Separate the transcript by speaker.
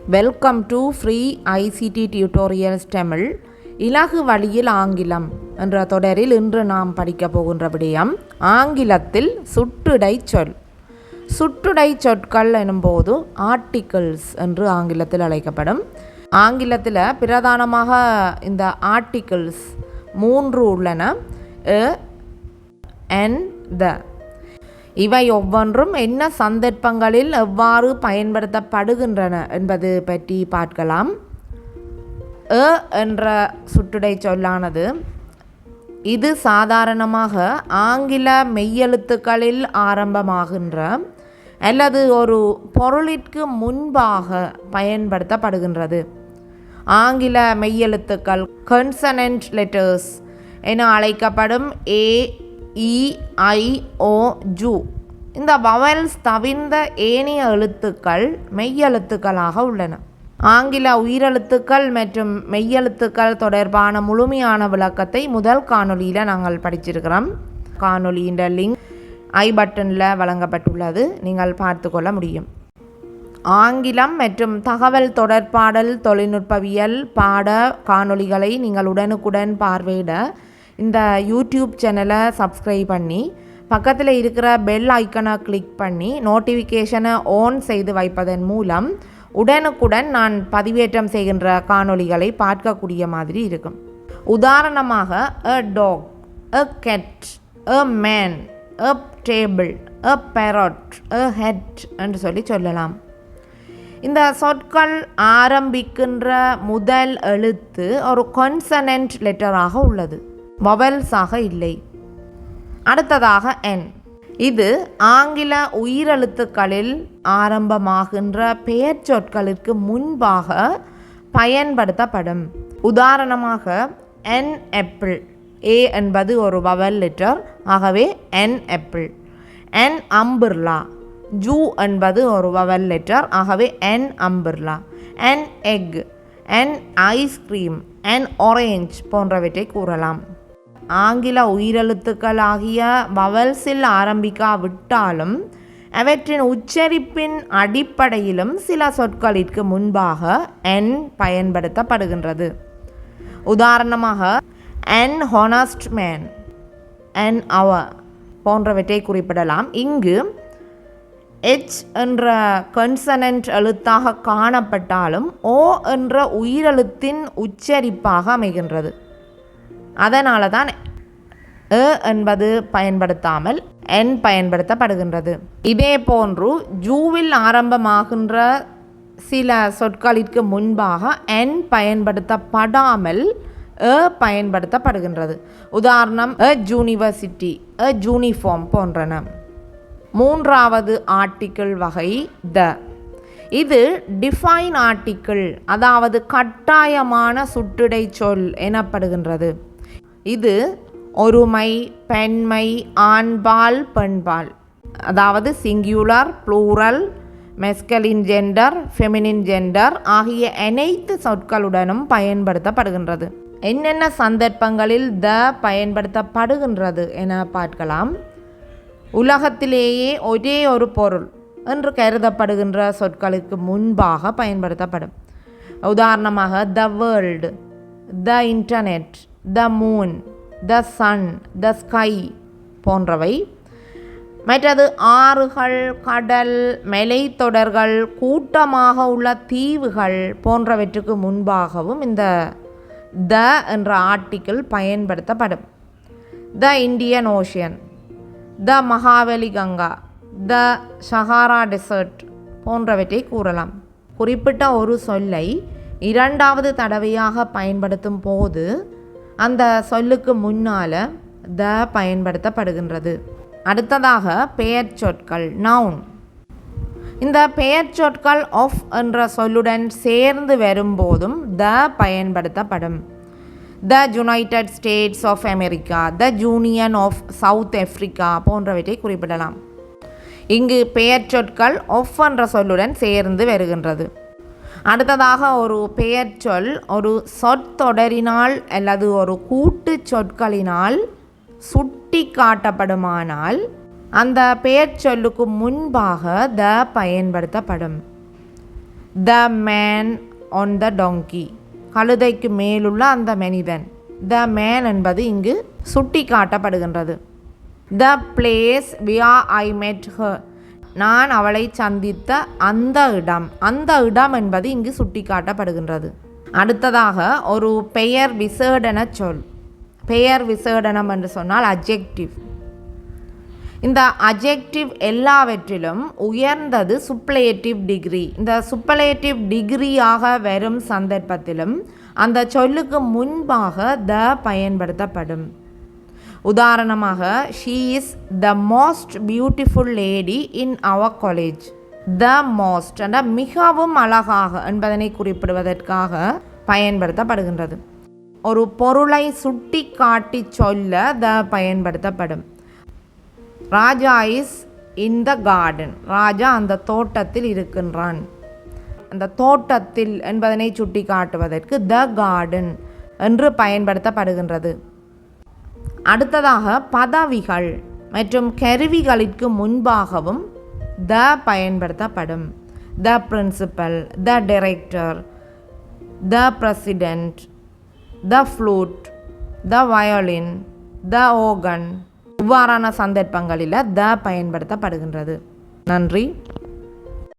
Speaker 1: Welcome to free ICT tutorials Tamil. இலகு வழியில் ஆங்கிலம் என்ற தொடரில் இன்று நாம் படிக்கப் போகின்ற விடயம் ஆங்கிலத்தில் சுட்டுடை சொல். சுட்டுடை சொற்கள் எனும்போது ஆர்டிகிள்ஸ் என்று ஆங்கிலத்தில் அழைக்கப்படும். ஆங்கிலத்தில் பிரதானமாக இந்த ஆர்டிகிள்ஸ் 3 உள்ளன. and the. இவை ஒவ்வொன்றும் என்ன சந்தர்ப்பங்களில் எவ்வாறு பயன்படுத்தப்படுகின்றன என்பது பற்றி பார்க்கலாம். என்ற சுட்டுடை சொல்லானது இது சாதாரணமாக ஆங்கில மெய்யெழுத்துக்களில் ஆரம்பமாகின்ற அல்லது ஒரு பொருளிற்கு முன்பாக பயன்படுத்தப்படுகின்றது. ஆங்கில மெய்யெழுத்துக்கள் கன்சனன்ட் லெட்டர்ஸ் என அழைக்கப்படும் ஏ, இ, ஐ, ஓ, ஜு. இந்த வவல்ஸ் தவிர்ந்த ஏனைய எழுத்துக்கள் மெய்யெழுத்துக்களாக உள்ளன. ஆங்கில உயிரெழுத்துக்கள் மற்றும் மெய்யெழுத்துக்கள் தொடர்பான முழுமையான விளக்கத்தை முதல் காணொலியில் நாங்கள் படிச்சிருக்கிறோம். காணொலியின் லிங்க் ஐ பட்டனில் வழங்கப்பட்டுள்ளது, நீங்கள் பார்த்து கொள்ள முடியும். ஆங்கிலம் மற்றும் தகவல் தொடர்பாடல் தொழில்நுட்பவியல் பாட காணொலிகளை நீங்கள் உடனுக்குடன் பார்வையிட இந்த யூடியூப் சேனலை சப்ஸ்கிரைப் பண்ணி பக்கத்தில் இருக்கிற பெல் ஐக்கனை கிளிக் பண்ணி நோட்டிஃபிகேஷனை ஆன் செய்து வைப்பதன் மூலம் உடனுக்குடன் நான் பதிவேற்றம் செய்கின்ற காணொளிகளை பார்க்கக்கூடிய மாதிரி இருக்கும். உதாரணமாக a dog, a cat, a man, a table, a parrot, a hat என்று சொல்லலாம். இந்த சொற்கள் ஆரம்பிக்கின்ற முதல் எழுத்து ஒரு கான்சனன்ட் லெட்டராக உள்ளது, வவல்ஸாக இல்லை. அடுத்ததாக n. இது ஆங்கில உயிரெழுத்துக்களில் ஆரம்பமாகின்ற பெயர் சொற்களுக்கு முன்பாக பயன்படுத்தப்படும். உதாரணமாக n apple. a என்பது ஒரு வவல் லெட்டர், ஆகவே n apple. n umbrella. U என்பது ஒரு வவல் லெட்டர், ஆகவே n umbrella. n egg, n ice cream, n orange போன்றவற்றை கூறலாம். ஆங்கில உயிரெழுத்துக்கள் ஆகிய வவல்ஸில் ஆரம்பிக்காவிட்டாலும் அவற்றின் உச்சரிப்பின் அடிப்படையிலும் சில சொற்களிற்கு முன்பாக n பயன்படுத்தப்படுகின்றது. உதாரணமாக an honest man, an hour போன்றவற்றை குறிப்பிடலாம். இங்கு h என்ற கன்சனன்ட் எழுத்தாக காணப்பட்டாலும் o என்ற உயிரெழுத்தின் உச்சரிப்பாக அமைகின்றது. அதனால தான் என்பது பயன்படுத்தாமல் n பயன்படுத்தப்படுகின்றது. இதே போன்று ஜூவில் ஆரம்பமாகின்ற சில சொற்களிற்கு முன்பாக n பயன்படுத்தப்படாமல் பயன்படுத்தப்படுகின்றது. உதாரணம் a யூனிவர்சிட்டி, a யூனிஃபார்ம் போன்றன. மூன்றாவது ஆர்டிக்கிள் வகை த. இது டிஃபைன் ஆர்டிக்கிள், அதாவது கட்டாயமான சுட்டுடை சொல் எனப்படுகின்றது. இது ஒருமை, பெண்மை, ஆண்பால், பெண்பால், அதாவது singular, plural, masculine gender, feminine gender ஆகிய அனைத்து சொற்களுடனும் பயன்படுத்தப்படுகின்றது. என்னென்ன சந்தர்ப்பங்களில் த பயன்படுத்தப்படுகின்றது என பார்க்கலாம். உலகத்திலேயே ஒரே ஒரு பொருள் என்று கருதப்படுகின்ற சொற்களுக்கு முன்பாக பயன்படுத்தப்படும். உதாரணமாக the world, the internet, the moon, the sun, the sky போன்றவை. மற்றது ஆறுகள், கடல், மலைத்தொடர்கள், கூட்டமாக உள்ள தீவுகள் போன்றவற்றுக்கு முன்பாகவும் இந்த த என்ற ஆர்டிக்கிள் பயன்படுத்தப்படும். The Indian ocean, the Mahaweli Ganga, the Sahara dessert போன்றவற்றை கூறலாம். குறிப்பிட்ட ஒரு சொல்லை இரண்டாவது தடவையாக பயன்படுத்தும் போது அந்த சொல்லுக்கு முன்னால் த பயன்படுத்தப்படுகின்றது. அடுத்ததாக பெயர் சொற்கள் நவுன். இந்த பெயர் சொற்கள் ஆஃப் என்ற சொல்லுடன் சேர்ந்து வரும்போதும் த பயன்படுத்தப்படும். The United States of America, the Union of South Africa போன்றவற்றை குறிப்பிடலாம். இங்கு பெயர் சொற்கள் ஆஃப் என்ற சொல்லுடன் சேர்ந்து வருகின்றது. அடுத்ததாக ஒரு பெயர் சொல் ஒரு சொற்றொடரினால் அல்லது ஒரு கூட்டு சொற்களினால் சுட்டி காட்டப்படுமானால் அந்த பெயர் சொல்லுக்கு முன்பாக த பயன்படுத்தப்படும். த மேன் ஆன் த டொங்கி, கழுதைக்கு மேலுள்ள அந்த மனிதன். த மேன் என்பது இங்கு சுட்டி காட்டப்படுகின்றது. த பிளேஸ் வியர் ஐ மெட் ஹர், நான் அவளை சந்தித்த அந்த இடம். அந்த இடம் என்பது இங்கு சுட்டி காட்டப்படுகின்றது. அடுத்ததாக ஒரு பெயர் விசேடன சொல். பெயர் விசேடனம் என்று சொன்னால் அட்ஜெக்டிவ். இந்த அட்ஜெக்டிவ் எல்லாவற்றிலும் உயர்ந்தது சுப்பலேட்டிவ் டிகிரி. இந்த சுப்பலேட்டிவ் டிகிரியாக வரும் சந்தர்ப்பத்திலும் அந்த சொல்லுக்கு முன்பாக த பயன்படுத்தப்படும். உதாரணமாக, she is the most beautiful lady in our college. The most என்ற மிகவும் அழகாக என்பதனை குறிப்பிடுவதற்காக பயன்படுத்தப்படுகின்றது. ஒரு பொருளை சுட்டி காட்டி சொல்ல த பயன்படுத்தப்படும். ராஜா இஸ் இன் த கார்டன், ராஜா அந்த தோட்டத்தில் இருக்கின்றான். அந்த தோட்டத்தில் என்பதனை சுட்டி காட்டுவதற்கு த கார்டன் என்று பயன்படுத்தப்படுகின்றது. அடுத்ததாக பதவிகள் மற்றும் கருவிகளிற்கு முன்பாகவும் த பயன்படுத்தப்படும். The principal, the director, the president, the flute, the violin, the organ, இவ்வாறான சந்தர்ப்பங்களில் த பயன்படுத்தப்படுகின்றது. நன்றி.